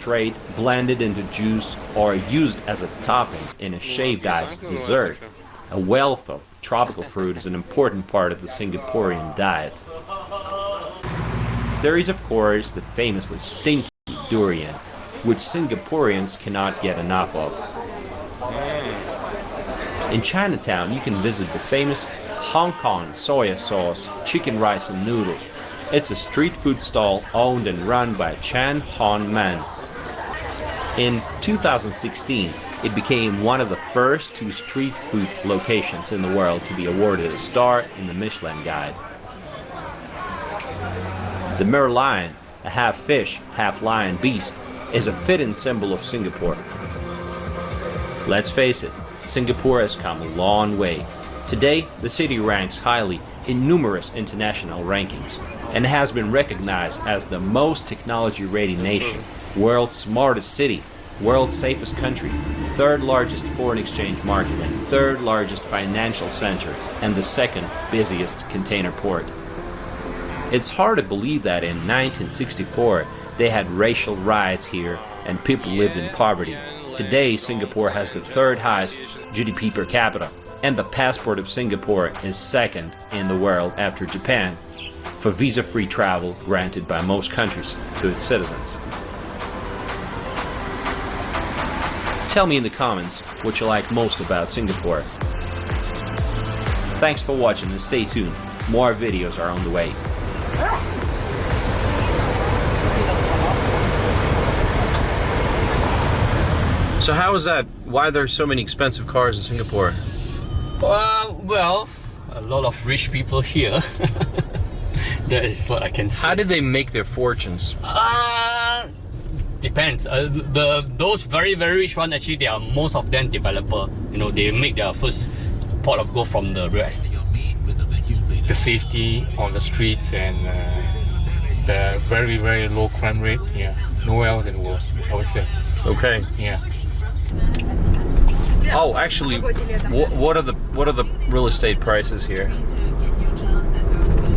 straight, blended into juice, or used as a topping in a shaved ice dessert. A wealth of tropical fruit is an important part of the Singaporean diet. There is, of course, the famously stinky durian, which Singaporeans cannot get enough of. In Chinatown, you can visit the famous Hong Kong soya sauce, chicken rice and noodle. It's a street food stall owned and run by Chan Hon Man. In 2016, it became one of the first 2 street food locations in the world to be awarded a star in the Michelin Guide. The merlion, a half fish, half lion beast, is a fitting symbol of Singapore. Let's face it, Singapore has come a long way. Today, the city ranks highly in numerous international rankings and has been recognized as the most technology-ready nation, world's smartest city, world's safest country, 3rd largest foreign exchange market and 3rd largest financial center, and the 2nd busiest container port. It's hard to believe that in 1964 they had racial riots here and people lived in poverty. Today, Singapore has the 3rd highest GDP per capita, and the passport of Singapore is 2nd in the world after Japan for visa-free travel granted by most countries to its citizens. Tell me in the comments what you like most about Singapore. Thanks for watching and stay tuned. More videos are on the way. So how is that? Why are there so many expensive cars in Singapore? Well, a lot of rich people here. That is what I can say. How did they make their fortunes? Depends. Those very rich ones, actually, they are most of them developer. You know, they make their first pot of gold from the real estate. The safety on the streets and the very low crime rate. Yeah, nowhere else in the world, I would say. Okay. Yeah. Oh, actually, what are the real estate prices here?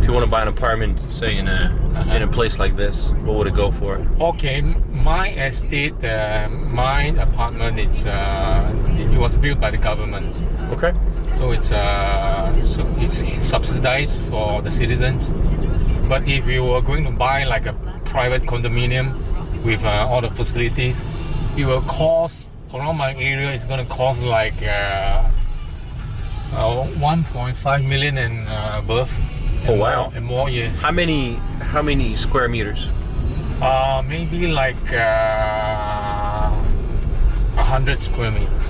If you want to buy an apartment, say in a place like this, what would it go for? Okay, my estate, my apartment, it was built by the government. Okay. So it's subsidized for the citizens. But if you were going to buy like a private condominium with all the facilities, it will cost, around my area, it's going to cost like 1.5 million and above. Oh wow! And more, yes. How many square meters? Maybe like 100 square meters.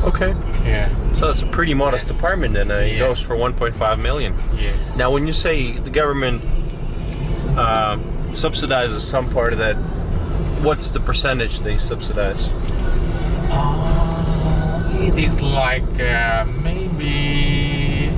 Okay. Yeah. So that's a pretty modest apartment, and it goes for 1.5 million. Yes. Now, when you say the government subsidizes some part of that, what's the percentage they subsidize? It is like maybe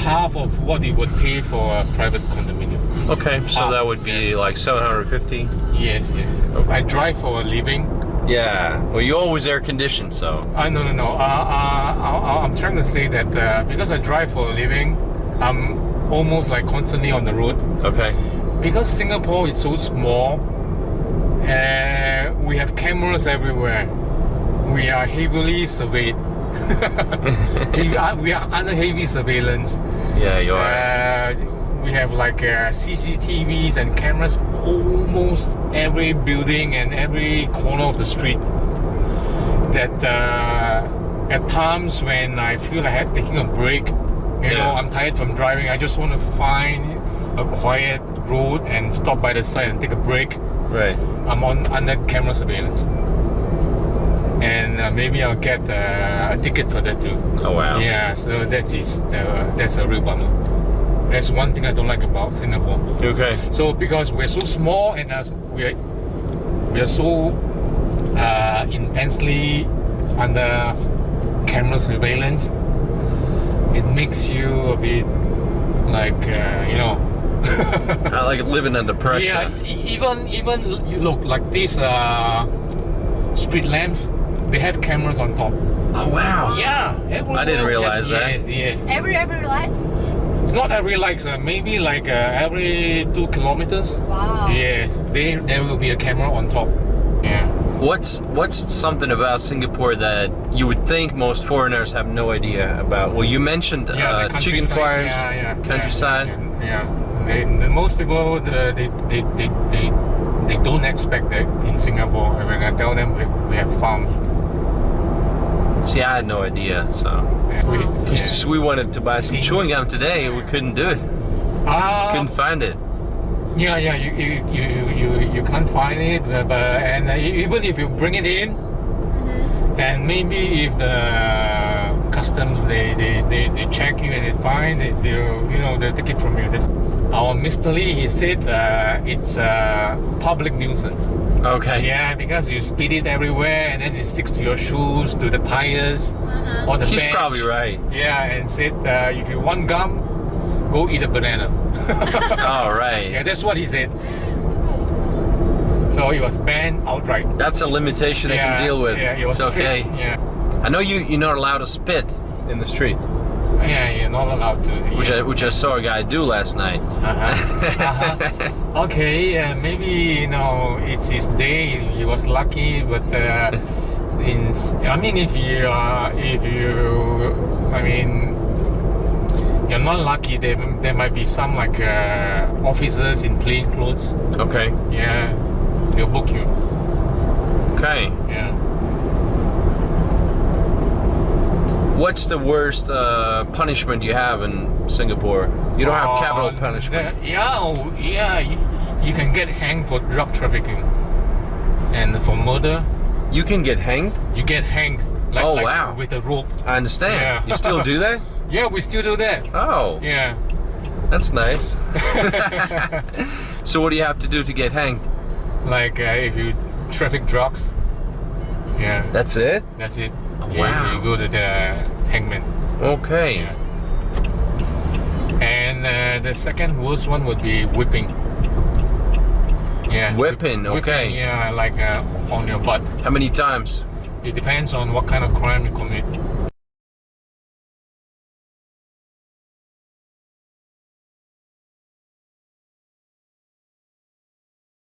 half of what you would pay for a private condominium. Okay, so that would be like 750? Yes. Okay. I drive for a living. Yeah, well, you always air conditioned, so. No. I'm trying to say that because I drive for a living, I'm almost like constantly on the road. Okay. Because Singapore is so small, we have cameras everywhere. We are heavily surveyed. we are under heavy surveillance. Yeah, you are. We have like CCTVs and cameras almost every building and every corner of the street. That at times when I feel like taking a break, you know, I'm tired from driving, I just want to find a quiet road and stop by the side and take a break. Right. I'm under camera surveillance. And maybe I'll get a ticket for that too. Oh wow. Yeah, so that's a real bummer. That's one thing I don't like about Singapore. Okay. So because we're so small and we are so intensely under camera surveillance, it makes you a bit like you know. I like living under pressure. Yeah, even you look like these street lamps. They have cameras on top. Oh wow! Yeah, I didn't realize that. Yes. Every light? Not every light, maybe like every 2 kilometers. Wow. Yes, there will be a camera on top. Yeah. What's something about Singapore that you would think most foreigners have no idea about? Well, you mentioned Yeah, the chicken countryside, farms, countryside. Yeah. Most people they don't expect that in Singapore. When I tell them we have farms, See, I had no idea, so. yeah, We wanted to buy some Seems- chewing gum today, we couldn't do it. Couldn't find it. Yeah, you can't find it, and even if you bring it in, and maybe if the customs they check you and they find it, they'll take it from you. Our Mr. Lee, he said it's a public nuisance. Okay. Yeah, because you spit it everywhere and then it sticks to your shoes, to the tires, or the He's bench. probably right. Yeah, and said if you want gum, go eat a banana. All right. Yeah, that's what he said. So it was banned outright. That's a limitation I can deal with. Yeah, it was It's okay. strict. Yeah, I know you're not allowed to spit in the street, yeah, you're not allowed to. which I saw a guy do last night. Okay, maybe it's his day. He was lucky, but you're not lucky. There might be some officers in plain clothes. Okay. Yeah, they'll book you. Okay. Yeah. What's the worst punishment you have in Singapore? You don't have capital punishment. You can get hanged for drug trafficking, and for murder, You can get hanged? you get hanged. Oh, wow. With a rope. I understand. Yeah. You still do that? Yeah, we still do that. Oh, Yeah. that's nice. So what do you have to do to get hanged? If you traffic drugs, yeah, That's it? that's it. Wow. You go to the hangman. Okay. Yeah. And the second worst one would be whipping. Yeah. Whipping, okay. Yeah, on your butt. How many times? It depends on what kind of crime you commit.